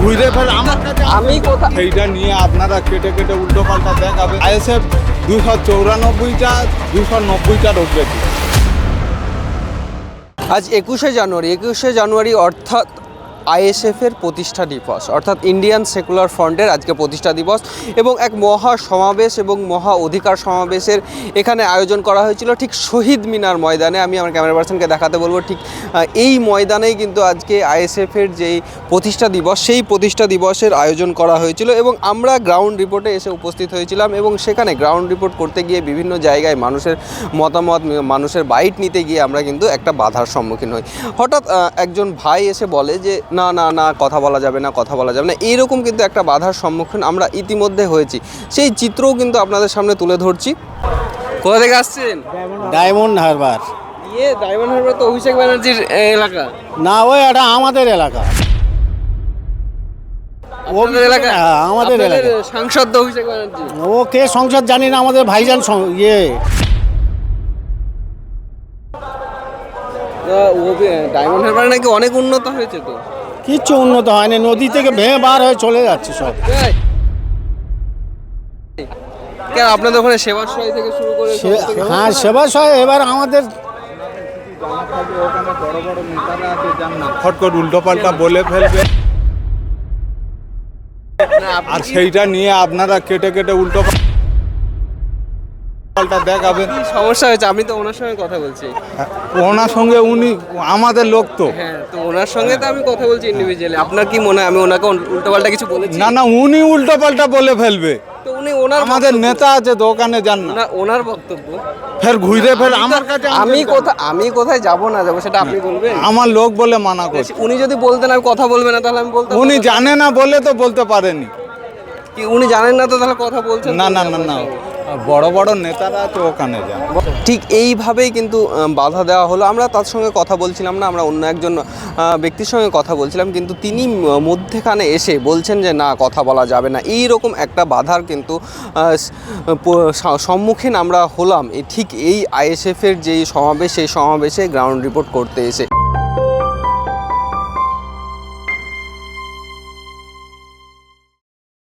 ঘুরে ফের আমার কাছে আমি কোথা সেইটা নিয়ে আপনারা কেটে কেটে উল্টো পাল্টা দেখাবে। আইএসএফ 294টা 290টা ঢুকেছে। আজ 21শে জানুয়ারি অর্থাৎ আইএসএফের প্রতিষ্ঠা দিবস, অর্থাৎ ইন্ডিয়ান সেকুলার ফ্রন্টের আজকে প্রতিষ্ঠা দিবস এবং এক মহা সমাবেশ এবং মহা অধিকার সমাবেশের এখানে আয়োজন করা হয়েছিল ঠিক শহীদ মিনার ময়দানে। আমি আমার ক্যামেরা পার্সনকে দেখাতে বলবো, ঠিক এই ময়দানেই কিন্তু আজকে আইএসএফের যেই প্রতিষ্ঠা দিবস সেই প্রতিষ্ঠা দিবসের আয়োজন করা হয়েছিল এবং আমরা গ্রাউন্ড রিপোর্টে এসে উপস্থিত হয়েছিলাম এবং সেখানে গ্রাউন্ড রিপোর্ট করতে গিয়ে বিভিন্ন জায়গায় মানুষের মতামত, মানুষের বাইট নিতে গিয়ে আমরা কিন্তু একটা বাধার সম্মুখীন হই। হঠাৎ একজন ভাই এসে বলে যে না না না কথা বলা যাবে না, কথা বলা যাবে না, এইরকম কিন্তু একটা বাধার সম্মুখীন আমরা ইতিমধ্যে হয়েছি। সেই চিত্রও কিন্তু আপনাদের সামনে তুলে ধরছি। কোথা থেকে আসছেন? ডায়মন্ড হারবার। ডায়মন্ড হারবার তো অভিষেক ব্যানার্জির এলাকা না, ওই এটা আমাদের এলাকা। আপনাদের এলাকা? হ্যাঁ, আমাদের আপনাদের এলাকা। সাংসদ তো অভিষেক ব্যানার্জি। ও কে সংসদ জানি না, আমাদের ভাইজান ডায়মন্ড হারবার নাকি অনেক উন্নত হয়েছে তো। কিচ্ছু উন্নত হয়নি, নদী থেকে ভেঙে বার হয়ে চলে যাচ্ছে সব। কেন আপনাদের ওখানে সেবাশ্রয় থেকে শুরু করে হ্যাঁ, সেবাশয় এবার আমাদের ওখানে বড় বড় নেতারা আছে, যার না ফট করে উল্টো পাল্টা বলে ফেলবে আর সেইটা নিয়ে আপনারা কেটে কেটে উল্টো পাল্টা দেখাবেন। কি সমস্যা হয়েছে? আমি তো ওনার সঙ্গে কথা বলছি। ওনার সঙ্গে উনি আমাদের লোক তো। হ্যাঁ, তো ওনার সঙ্গে তো আমি কথা বলছি ইন্ডিভিজুয়ালি। আপনার কি মনে হয় আমি ওনাকে উল্টোপাল্টা কিছু বলেছি? না না, উনি উল্টো পাল্টা বলে ফেলবে। তো উনি ওনার আমাদের নেতা আছে তো, ওখানে যান না, ওনার বক্তব্য ফের ঘুরে ফের আমার কাছে আমি কোথায় যাব না যাব সেটা আপনি বলবেন। আমার লোক বলে মানা করছে। উনি যদি বলতেন আমি কথা বলবেন না তাহলে আমি বলতাম। উনি জানে না বলে তো বলতে পারেনি। কি উনি জানেন না তো তাহলে কথা বলছেন? না না না না, বড় বড় নেতারা আছে, ওখানে যান। ঠিক এইভাবেই কিন্তু বাধা দেওয়া হলো। আমরা তার সঙ্গে কথা বলছিলাম না, আমরা অন্য একজন ব্যক্তির সঙ্গে কথা বলছিলাম, কিন্তু তিনি মধ্যেখানে এসে বলছেন যে না কথা বলা যাবে না। এই রকম একটা বাধার কিন্তু সম্মুখীন আমরা হলাম ঠিক এই আইএসএফের যেই সমাবেশ, সেই সমাবেশে গ্রাউন্ড রিপোর্ট করতে এসে।